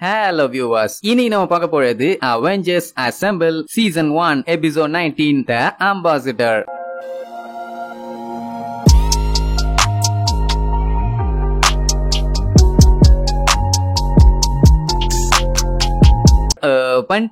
Hello viewers, இனி நம்ம பார்க்க போறது Avengers Assemble Season 1 Episode 19 The Ambassador.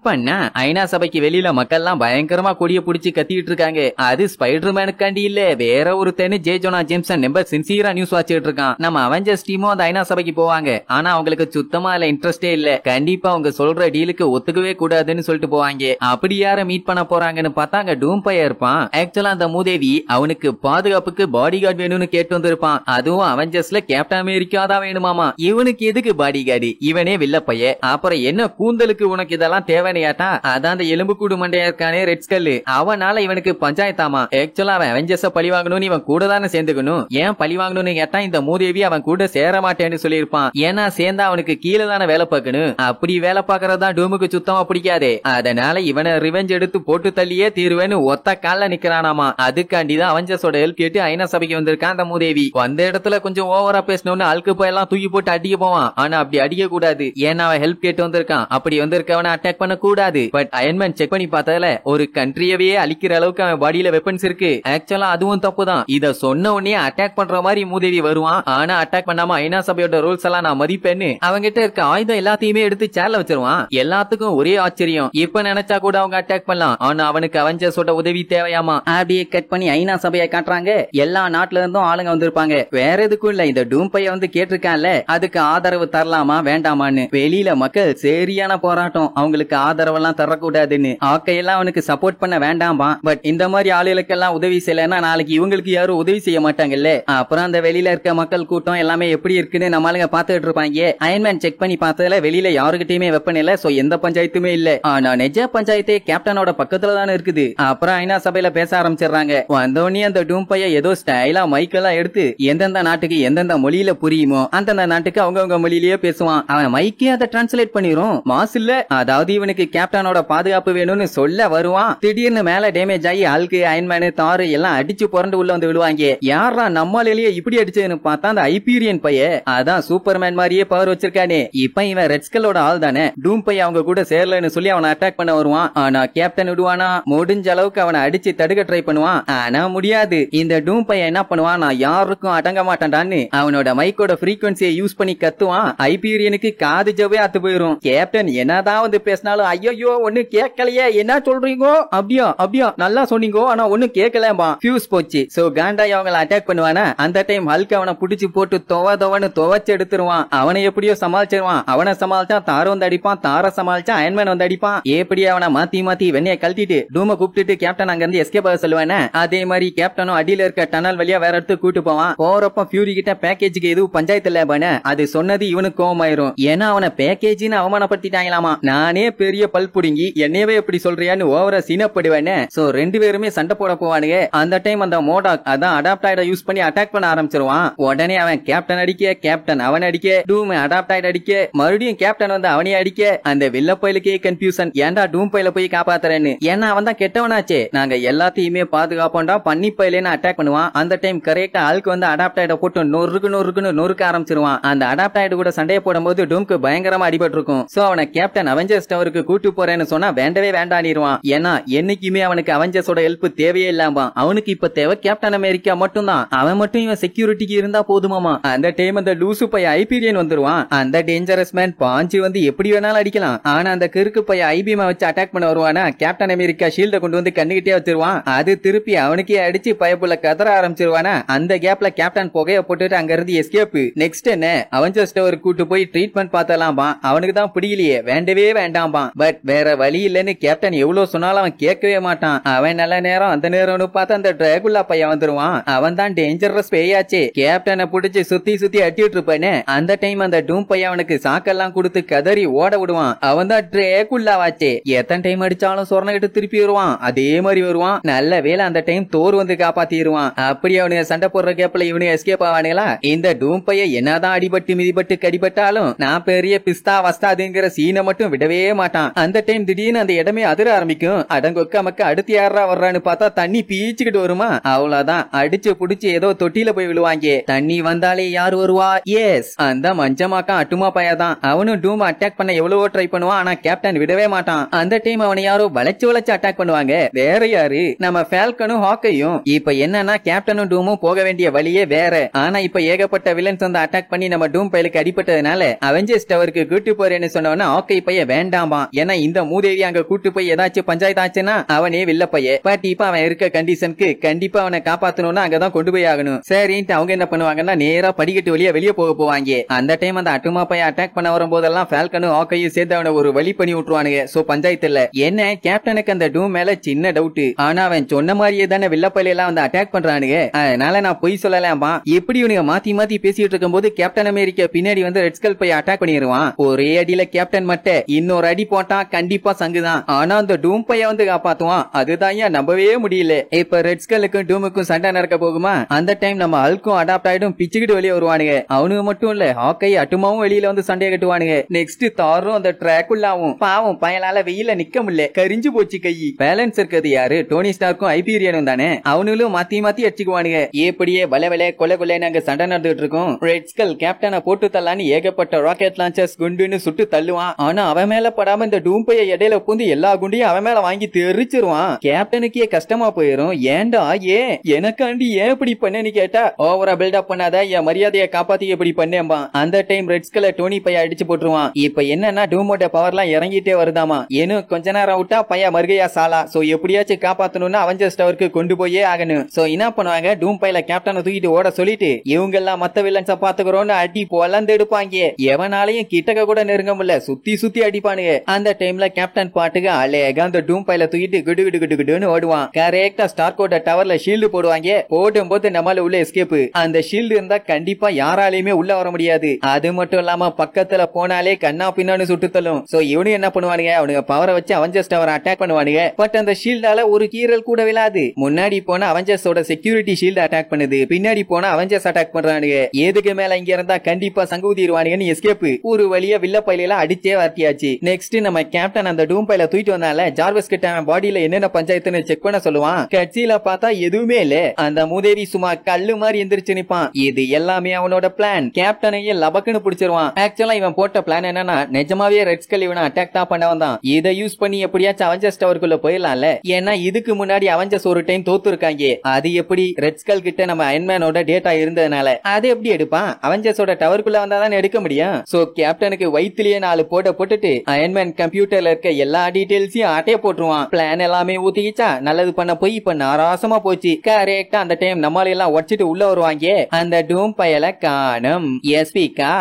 பண்ண ஐநா சபைக்கு வெளியில மக்கள்லாம் பயங்கரமா கொடிய புடிச்சு கத்திட்டு இருக்காங்க. அது ஸ்பைடர்மேனுக்காண்டி இல்ல, வேற ஒரு தென்னு ஜே ஜோனா ஜேம்சன் நம்ப சின்சியரா நியூஸ் வாச்சிட்டு இருக்கான். நம்ம அவெஞ்சர்ஸ் டீமும் அந்த ஐநா சபைக்கு போவாங்க. ஆனா அவங்களுக்கு சுத்தமா இல்ல இன்ட்ரெஸ்டே இல்ல. கண்டிப்பா அவங்க சொல்ற டீலுக்கு ஒத்துக்கவே கூடாதுன்னு சொல்லிட்டு போவாங்க. அப்படி யார மீட் பண்ண போறாங்கன்னு பார்த்தா அங்க டூம் பையன் இருப்பான். ஆக்சுவலா அந்த மூதேவி அவனுக்கு பாதுகாப்புக்கு பாடி கார்டு வேணும்னு கேட்டு வந்திருப்பான். அதுவும் அவெஞ்சர்ஸ்ல கேப்டன் அமெரிக்கா தான் வேணுமாமா. இவனுக்கு எதுக்கு பாடி கார்டு? இவனே வில்ல பையன். அப்புறம் என்ன கூந்தலுக்கு உனக்கு இதெல்லாம் தேவையாட்டா? அதான் அந்த எலும்பு கூடு மண்டையா இருக்கானே ரெட் ஸ்கல், அவனால இவனுக்கு பஞ்சாயத்தாமா. ஆக்சுவலா அவன் அவெஞ்சர்ஸ பழி வாங்கணும்னு இவன் கூட தானே சேர்ந்துக்கணும். ஏன் பழி வாங்கணும்னு கேட்டா இந்த மூதேவி அவன் கூட சேர மாட்டேன்னு சொல்லியிருப்பான். ஏன்னா சேர்ந்தா அவனுக்கு கீழே தானே வேலை பார்க்கணும். அப்படி வேலை பார்க்கறதா டூமுக்கு சுத்தமா பிடிக்காதே. அதனால இவனை ரிவெஞ்ச் எடுத்து போட்டு தள்ளியே தீர்வேன்னு ஒத்த கால நிக்கிறானாமா. அதுக்காண்டிதான் அவெஞ்சர்ஸோட ஹெல்ப் கேட்டு ஐநா சபைக்கு வந்திருக்கான் அந்த மூதேவி. வந்த இடத்துல கொஞ்சம் ஓவரா பேசணும்னு அழுக்கு போயெல்லாம் தூக்கி போட்டு அடிக்க போவான். ஆனா அப்படி அடிக்க கூடாது. ஏன்னா அவன் ஹெல்ப் கேட்டு வந்திருக்கான். அப்படி வந்திருக்கவன அட்டாக் பண்ண கூடாது. பட் அயன்மேன் செக் பண்ணி பார்த்ததுல ஒரு கண்ட்ரியவே அழிக்கிற அளவுக்கு அவன் பாடியில வெப்பன்ஸ் இருக்கு. ஆக்சுவலா அதுவும் தப்புதான். இத சொன்ன உடனே அட்டாக் பண்ற மாதிரி மூதேவி வருவான். ஆனா அட்டாக் பண்ணாம ஐநா சபையோட ரூல்ஸ் எல்லாம் நான் மதிப்பேன்னு அவங்கிட்ட இருக்க ஆயுதம் எல்லாத்தையுமே எடுத்து சேர்ல வச்சிருவான். எல்லாத்துக்கும் ஒரே ஆச்சரியம், இப்ப நினைச்சா கூட அவங்க அட்டாக் பண்ணலாம். ஆனா அவனுக்கு அவெஞ்சர்ஸோட உதவி தேவையாமா. அப்படியே கட் பண்ணி ஐநா சபையை காட்டுறாங்க. எல்லா நாட்டுல இருந்தும் ஆளுங்க வந்திருப்பாங்க. வேற எதுக்கும் இல்ல, இந்த டூம் பைய வந்து கேட்டிருக்கான்ல, அதுக்கு ஆதரவு தரலாமா வேண்டாமான்னு. வெளியில மக்கள் சரியான போராட்டம், அவங்களுக்கு ஆதரவெல்லாம் தரக்கூடாதுன்னு. ஆக்கையெல்லாம் அவனுக்கு சப்போர்ட் பண்ண வேண்டாமா. பட் இந்த மாதிரி ஆளுகளுக்கெல்லாம் உதவி செய்யலன்னா நாளைக்கு இவங்களுக்கு யாரும் உதவி செய்ய மாட்டாங்கல்ல. அப்புறம் அந்த வெளியில இருக்க மக்கள் கூட்டம் எல்லாமே எப்படி இருக்குன்னு நம்மளுங்க பாத்துட்டு இருப்பாங்க. அயன்மேன் செக் பண்ணி பார்த்ததுல வெளியில யாருகிட்டயுமே வெப்பன் இல்ல. சோ எந்த பஞ்சாயத்துமே இல்ல. ஆனா நிஜ பஞ்சாயத்தே கேப்டனோட பக்கத்துல தானே இருக்குது. அப்புறம் ஐநா சபையில பேச ஆரம்பிச்சிடுறாங்க. வந்தோடனே அந்த டூம் பைய ஏதோ ஸ்டைலா மைக்கெல்லாம் எடுத்து எந்தெந்த நாட்டுக்கு எந்தெந்த மொழியில புரியுமோ அந்தந்த நாட்டுக்கு அவங்கவுங்க மொழியிலேயே பேசுவான். அவன் மைக்கே அதை டிரான்ஸ்லேட் பண்ணிரும். மாஸ் இல்ல. அதாவது இவனுக்கு கேப்டனோட பாதுகாப்பு வேணும்னு சொல்ல வருவான். திடீர்னு மேல டேமேஜ் ஆகி ஆல்கு அயன்மேன் தாரு எல்லாம் அடிச்சு புரண்டு உள்ள வந்து விழுவாங்க. யாரா நம்மளாலேயே இப்படி அடிச்சதுன்னு பார்த்தா அந்த ஐபீரியன் பைய, அதான் சூப்பர்மேன் மாதிரியே பவர் வச்சிருக்கானே. இப்ப இவன் ரெட் ஸ்கல்லோட ஆள் தானே. டூம் பைய அவங்க கூட சேரலன்னு சொல்லி அவனை அட்டாக் பண்ண வருவான். ஆனா கேப்டன் விடுவானா? முடிஞ்ச அளவுக்கு அவனை அடிச்சு தடுக்க ட்ரை பண்ணுவான். ஆனா முடியாது. இந்த டூம் பைய என்ன பண்ணுவான், நான் யாருக்கும் அடங்க மாட்டான்டான்னு அவனோட மைக்கோட ஃப்ரீக்வன்சியை யூஸ் பண்ணி கத்துவான். ஐபீரியனுக்கு காது ஜவ்வே அத்து போயிரும். கேப்டன் என்னதான் வந்து பேசினாலும் ஐயோ ஒண்ணு கேட்கலையே, என்ன சொல்றீங்க? அப்படியா அப்படியா நல்லா சொன்னீங்க, ஆனா ஒண்ணு கேட்கலம்பா. ஃபியூஸ் போச்சு. சோ காண்டாய் அவங்கள அட்டாக் பண்ணுவானா. அந்த டைம் ஹல்க் அவனை புடிச்சு போட்டு தொவன்னு துவச்சு எடுத்துருவான். அவனை எப்படியோ சமாளிச்சிருவான். அவனை சமாளிச்சா தார வந்து அடிப்பான். தார சமாளிச்சா அயன்மேன் வந்து அடிப்பான். எப்படி அவனை மாத்தி மாத்தி வெண்ணைய கழட்டிட்டு டூம கூப்பிட்டு கேப்டன் அங்க இருந்து எஸ்கேப் ஆக சொல்லுவானே. அதே மாதிரி கேப்டனும் அடியில இருக்க டனல் வழியா வேற இடத்துக்கு கூட்டு போவான். போறப்ப ஃபியூரி கிட்ட பேக்கேஜுக்கு எதுவும் பஞ்சாயத்து இல்ல. அது சொன்னது இவனுக்கு கோவமாயிரும். ஏன்னா அவனை பேக்கேஜ்னு அவமானப்படுத்திட்டாங்களாமா. நானே பெரிய பல் புடுங்கி என்னையவே எப்படி சொல்றியான்னு ஓவரா சீனப்படுவேன்னு. சோ ரெண்டு பேருமே சண்டை போட போவானுங்க. அந்த டைம் அந்த மோடாக் அதான் அடாப்டாய்ட யூஸ் பண்ணி அட்டாக் பண்ண ஆரம்பிச்சிருவான். உடனே அவன் கேப்டன் அடிக்க, கேப்டன் அவன் அடிக்க, டூம் அடாப்டாய்ட அடிக்க, மறுபடியும் கேப்டன் வந்து அவனே அடிக்க. அந்த வில்ல பயிலுக்கே கன்ஃபியூஷன், ஏன்டா டூம் பயில போய் காப்பாத்துறேன்னு. ஏன்னா அவன் தான் கெட்டவனாச்சே. நாங்க எல்லாத்தையுமே பாதுகாப்போம்டா பண்ணி பயிலேன்னு அட்டாக் பண்ணுவான். அந்த டைம் கரெக்டா ஆளுக்கு வந்து அடாப்டாய்ட போட்டு நொறுக்குன்னு நொறுக்க ஆரம்பிச்சிருவான். அந்த அடாப்டாய்டு கூட சண்டையை போடும்போது டூம்க்கு பயங்கரமா அடிபட்டு இருக்கும். சோ அவனை கேப்டன் அவெஞ்சர்ஸ் டவருக்கு கூட்டு போறேன்னு சொன்னா வேண்டவே வேண்டானிடுவான். ஏன்னா என்னைக்குமே அவனுக்கு அவெஞ்சர்ஸோட ஹெல்ப் தேவையே இல்லாம அவனுக்கு இப்ப தேவை கேப்டன் அமெரிக்கா மட்டும் தான். அவன் மட்டும் இவன் செக்யூரிட்டிக்கு இருந்தா போதுமாமா. அந்த டைம் அந்த லூசு பைய ஐபீரியன் வந்துருவான். அந்த டேஞ்சரஸ் மேன் பாஞ்சு வந்து எப்படி வேணாலும் அடிக்கலாம். ஆனா அந்த கிறுக்கு பைய ஐபிஎம் வச்சு அட்டாக் பண்ண வருவானா. கேப்டன் அமெரிக்கா ஷீல்ட கொண்டு வந்து கண்ணுகிட்டே வச்சிருவான். அது திருப்பி அவனுக்கே அடிச்சு பயப்புல கதற ஆரம்பிச்சிருவானா. அந்த கேப்ல கேப்டன் புகைய போட்டுட்டு அங்க இருந்து எஸ்கேப். நெக்ஸ்ட் என்ன, அவெஞ்சர்ஸ் டவருக்கு கூட்டு போய் ட்ரீட்மெண்ட் பார்த்தலாம்பா. அவனுக்கு தான் பிடிக்கலையே, வேண்டவே வேண்டாம்பா. பட் வேற வழி இல்லன்னு கேப்டன் எவ்வளவு சொன்னாலும் அவன் கேட்கவே மாட்டான். அவன் நல்ல நேரம் அந்த நேரம்னு பார்த்து அந்த டிராகுலா பையன் வந்துருவான். அவன் தான் டேஞ்சரஸ் பேயாச்சே. கேப்டனை பிடிச்சு சுத்தி சுத்தி அட்டிட்டு இருப்பானே. அந்த டைம் அந்த டூம் பையன் அவனுக்கு சாக்கெல்லாம் கொடுத்து கதறி ஓட விடுவான். அவன் தான் டிராகுலாவாச்சே. எத்தனை டைம் அடிச்சாலும் சொர்ணகிட்டு திருப்பி வருவான். அதே மாதிரி வருவான். நல்ல வேலை அந்த டைம் தோர் வந்து காப்பாத்திடுவான். அப்படி அவனுக்கு சண்டை போடுற கேப்ல இவனு எஸ்கேப் ஆவானுங்களா. இந்த டூம் பையன் என்னதான் அடிபட்டு மிதிபட்டு கடிபட்டாலும் நான் பெரிய பிஸ்தா வஸ்தாதுங்கிற சீனை மட்டும் விடவே மாட்டான். அந்த டைம் திடீர்னு அந்த இடமே அதிர ஆரம்பிக்கும். அடங்கொக்க மக்க அடுத்து யாரா வர்றான்னு பார்த்தா தண்ணி பீச்சுக்கிட்டு வருமா, அவ்வளவுதான் அடிச்சு புடிச்சு ஏதோ தொட்டில போய் விழுவாங்க. தண்ணி வந்தாலே யாரு வருவா? எஸ், அந்த மஞ்சமாக்கா அட்டுமா பையதான். அவனும் டூம் அட்டாக் பண்ண எவ்வளவோ ட்ரை பண்ணுவான், ஆனா கேப்டன் விடவே மாட்டான். அந்த டைம் அவனை யாரோ வளைச்சு அட்டாக் பண்ணுவாங்க. வேற யாரு? நம்ம ஃபால்கனும் ஹாக்கையும். இப்ப என்னன்னா கேப்டனும் டூமும் போக வேண்டிய வழியே வேற. ஆனா இப்ப ஏகப்பட்ட வில்லன்ஸ் வந்து அட்டாக் பண்ணி நம்ம டூம் பையலுக்கு அடிபட்டதுனால அவெஞ்சர்ஸ் டவருக்கு கூட்டு போறேன்னு சொன்னவன ஹாக்கை பைய வேண்டாமா. ஏன்னா இந்த மூதேவி அங்க கூட்டு போய் ஏதாச்சும் பஞ்சாயத்து ஆச்சுன்னா அவனே வில்ல பைய. பட் இப்ப அவன் இருக்க கண்டிஷனுக்கு கண்டிப்பா அவனை காப்பாத்தணும்னா அங்கதான் கொண்டு போய் ஆகணும். சரின்ட்டு அவங்க என்ன பண்ணுவாங்கன்னா நேரா படிக்கட்டு வழியா வெளியே போவாங்க. அந்த டைம் அந்த அட்டுமா பைய அட்டாக் பண்ண வரும்போதெல்லாம் ஃபால்கனும் ஹாக்கையும் சேர்த்து அவனை ஒரு வழி பண்ணி விட்டுருவானுங்க. சோ பஞ்சாயத்து இல்ல. என்ன கேப்டனுக்கு அந்த டூம் மேல சின்ன டவுட். ஆனா அவன் சொன்ன மாதிரியே தானே வில்லப்பையில எல்லாம் வந்து அட்டாக் பண்றானுங்க. அதனால நான் பொய் சொல்லலாமா. எப்படி இவனுங்க மாத்தி மாத்தி பேசிட்டு இருக்கும் போது கேப்டன் அமெரிக்கா பின்னாடி வந்து ரெட் ஸ்கல் போய் அட்டாக் பண்ணிடுவான். ஒரே அடியில கேப்டன் மட்டும் இன்னொரு அடி போட்டா கண்டிப்பா சங்குதான். ஆனா அந்த டூம் பைய வந்து காப்பாத்துவான். அதுதான் ஏன் நம்பவே முடியல. இப்ப ரெட் ஸ்கலுக்கும் டூமுக்கும் சண்டை நடக்க போகுமா. அந்த டைம் நம்ம அல்கும் அடாப்ட் ஆயிடும் பிச்சுக்கிட்டு வெளியே வருவானுங்க. அவனுக்கு மட்டும் இல்ல ஹாக்கை அட்டுமாவும் வெளியில வந்து சண்டையை கட்டுவானுங்க. நெக்ஸ்ட் தாரும் அந்த ட்ராக்குள்ளாவும் பாவம் பயலால வெயில நிக்க முடியல, கரிஞ்சு போச்சு கை. பேலன்ஸ் இருக்கிறது யாரு? டோனி ஸ்டார்க்கும் ஐபீரியனும் தானே. அவனும் மாத்தி மாத்தி அடிச்சுக்குவானுங்க. எப்படியே வளவல கொலை அங்க சண்டை நடந்துட்டு இருக்கும். ரெட் ஸ்கல் கேப்டனை போட்டு தள்ளான்னு ஏகப்பட்ட ராக்கெட் லான்ச்சர்ஸ் குண்டுன்னு சுட்டு தள்ளுவான். ஆனா அவன் மேல படாம இந்த டூம் பைய இடையில பூந்து எல்லா குண்டையும் அவன் மேல வாங்கி தெரிச்சிருவான். கேப்டனுக்கே கஷ்டமா போயிரும். ஏன்டா ஏன் எனக்காண்டி ஏன் இப்படி பண்ணேன்னு கேட்டா ஓவரா பில்டப் பண்ணாத, என் மரியாதையை காப்பாத்தி இப்படி பண்ணேன்பா. அந்த டைம் ரெட் ஸ்கல்ல டோனி பைய அடிச்சு போட்டுருவான். இப்ப என்னன்னா டூமோட பவர்லாம் இறங்கிட்டே வருதாமா. ஏனும் கொஞ்ச நேரம் விட்டா பைய மறுகையா சாலா. சோ எப்படியாச்சும் காப்பாத்தணும்னு அவெஞ்சர்ஸ் டவருக்கு கொண்டு போயே ஆகணும். சோ என்ன பண்ணுவாங்க, டூம் பையில கேப்டனை தூக்கிட்டு ஓட சொல்லிட்டு இவங்க எல்லாம் மத்த வில்லன்ஸ பாத்துக்கிறோம்னு அடி பொலந்து எடுப்பாங்க. எவனாலையும் கிட்டக்க கூட நெருங்க முடியல, சுத்தி அடிப்பானுங்க. அந்த டைம்ல கேப்டன் பாட்டுக்கு அழகா அந்த டூம் பையில தூக்கிட்டு குடுன்னு ஓடுவான். கரெக்டா ஸ்டார்கோட டவர்ல ஷீல்டு போடுவாங்க. போடும் போது நம்மால உள்ள எஸ்கேப். அந்த ஷீல்டு இருந்தா கண்டிப்பா யாராலையுமே உள்ள வர முடியாது. அது மட்டும் இல்லாம பக்கத்துல போனாலே கண்ணா பின்னான்னு சுட்டு தள்ளும். சோ இவனு என்ன பண்ணுவானுங்க, அவனுங்க பவரை வச்சு அவெஞ்சர்ஸ் டவர் அட்டாக் பண்ணுவானுங்க. பட் அந்த ஷீல்டால ஒரு கீறல் கூட விழாது. முன்னாடி போன அவெஞ்சர்ஸோட செக்யூரிட்டி ஷீல்ட் அட்டாக் பண்ணுது, பின்னாடி போன அவெஞ்சர்ஸ் அட்டாக் பண்றானுங்க. எதுக்கு மேல இங்க இருந்தா கண்டிப்பா சங்கூதிடுவானுங்கன்னு எஸ்கேப். ஒரு வழியா வில்ல பையில அடிச்சே வார்த்தியாச்சு. நெக்ஸ்ட் நம்ம கேப்டன் அந்த டூம் பையில தூக்கிட்டு வந்தால ஜார்வஸ் கிட்ட பாடியில என்னென்ன பஞ்சாயத்துன்னு செக் பண்ண சொல்லுவான். கட்சியில பார்த்தா எதுவுமே இல்ல. அந்த மூதேவி சும்மா கல்லு மாதிரி எந்திரிச்சு நிப்பான். இது எல்லாமே அவனோட பிளான். கேப்டனையே லபக்குன்னு பிடிச்சிருவான். ஆக்சுவலா இவன் போட்ட பிளான் என்னன்னா நிஜமாவே ரெட் ஸ்கல் இவனை அட்டாக் தான் பண்ண வந்தான். இதை யூஸ் பண்ணி எப்படியாச்சும் அவெஞ்சர்ஸ் டவருக்குள்ள போயிடலாம்ல. ஏன்னா இதுக்கு முன்னாடி அவெஞ்சர்ஸ் ஒரு டைம் தோத்து இருக்காங்க. அது எப்படி ரெட் ஸ்கல் கிட்ட நம்ம அயன்மேனோட டேட்டா இருந்ததுனால அது எப்படி எடுப்பான்? அவெஞ்சர்ஸோட டவருக்குள்ள வந்தாதான் எடுக்க முடியும். சோ கேப்டனுக்கு வயிற்றுலயே 4 போட்டுட்டு அயன்மேன் கம்ப்யூட்டர்ல இருக்க எல்லா டீடைல்ஸையும் ஆட்டைய போட்டுருவான். பிளான் எல்லாமே ஊத்திக்கிச்சா நல்லது பண்ண போய் இப்ப நாராசமா போச்சு. கரெக்டா அந்த டைம் நம்மால எல்லாம் உடச்சிட்டு உள்ள வருவாங்க. அந்த டூம் பயல காணம் எஸ்பிகா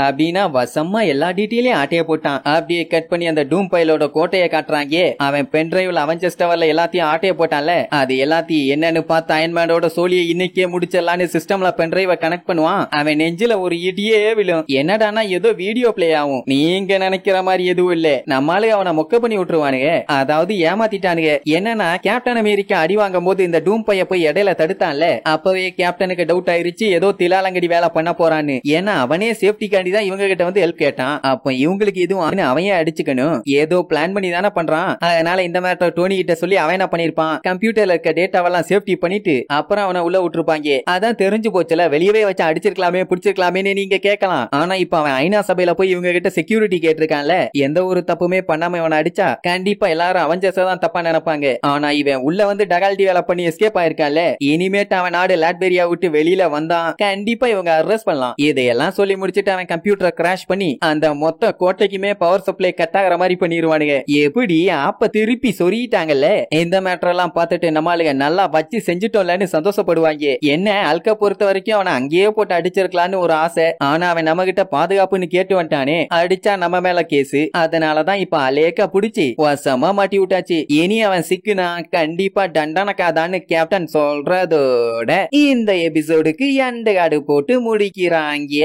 அப்படின்னா வசமா எல்லா டீடைலையும் ஆட்டைய போட்டான். அப்படியே கட் பண்ணி அந்த டூம் பயலோட கோட்டையை காட்டுறாங்க. அவன் பென் டிரைவ்ல அவெஞ்சர்ஸ் டவர்ல எல்லாத்தையும் ஆட்டைய போட்டான்ல, அது எல்லாத்தையும் என்னன்னு பார்த்து அயன்மேனோட சோழியை இன்னைக்கே முடிச்சிடலான்னு சிஸ்டம்ல பென் டிரைவ கனெக்ட் பண்ணுவான். அவன் நெஞ்சில ஒரு இடியே விழும். என்னடானா ஏதோ வீடியோ பிளே ஆகும். நீங்க நினைக்கிற மாதிரி எதுவும் இல்ல. நம்மாலே அவனை மொக்க பண்ணி விட்டுருவானுங்க. அதாவது ஏமாத்திட்டானுங்க. என்னன்னா கேப்டன் அமெரிக்கா அடி வாங்கும் போது இந்த டூம் பைய போய் இடையில தடுத்தான்ல, அப்பவே கேப்டனுக்கு டவுட் ஆயிருச்சு ஏதோ திலாலங்கடி வேலை பண்ண போறான்னு. ஏன்னா அவனே சேஃப்டிக்காண்டி தான் இவங்க கிட்ட வந்து ஹெல்ப் கேட்டான். அப்ப இவங்களுக்கு எதுவும் அவன் அடிச்சுக்கணும் ஏதோ பிளான் பண்ணி தானே பண்றான். அதனால இந்த மேட்டர் டோனி கிட்ட சொல்லி அவன் என்ன பண்ணிருப்பான், கம்ப்யூட்டர்ல இருக்க டேட்டாவெல்லாம் சேஃப்டி பண்ணிட்டு அப்புறம் அவனை உள்ள விட்டுருப்பாங்க. அதான் தெரிஞ்சு போச்சுல, வெளியவே வச்சு அடிச்சிருக்கலாமே பிடிச்சிருக்கலாமே நீங்க கேட்கலாம். ஆனா இப்ப அவன் ஐநா சபையில போய் இவங்க கிட்ட செக்யூரிட்டி கேட்டிருக்கான்ல, எந்த ஒரு தப்புமே பண்ணாம அவனை அடிச்சா கண்டிப்பா எல்லாரும் அவெஞ்சர்ஸ் தான் தப்பா நினைப்பாங்க. ஆனா இவன் உள்ள வந்து டகால்டி வேலை பண்ணி எஸ்கேப் ஆயிருக்கான்ல, இனிமேட்டு அவன் நாடு லாட்பெரியா விட்டு வெளியில வந்தான் கண்டிப்பா இவங்க அரெஸ்ட் பண்ணலாம். இதையெல்லாம் சொல்லி முடிச்சிட்டு அவன் கம்ப்யூட்டரை கிராஷ் பண்ணி அந்த மொத்த கோட்டைக்குமே பவர் சப்ளை கட் ஆகிற மாதிரி பண்ணிடுவானுங்க. எப்படி அப்ப திருப்பி சொரிட்டாங்கல்ல. இந்த மேட்டர் எல்லாம் பார்த்துட்டு நம்மளுங்க நல்லா வச்சு செஞ்சுட்டோம்லன்னு சந்தோஷப்படுவாங்க. என்ன அல்க பொறுத்த வரைக்கும் அவனை அங்கேயே போட்டு அடிச்சிருக்கலான்னு ஒரு ஆசை. ஆனா அவன் நம்ம கிட்ட பாதுகாப்புன்னு கேட்டு வந்துட்டானே, அடிச்சா நம்ம மேல கேஸ். அதனாலதான் இப்ப அலேக்கா புடிச்சு வசமா மாட்டி விட்டாச்சு. இனி அவன் சிக்குனா கண்டிப்பா தண்டனக்காதான்னு கேப்டன் சொல்றதோட இந்த எபிசோடுக்கு எண்டு காடு போட்டு முடிக்கிறாங்க.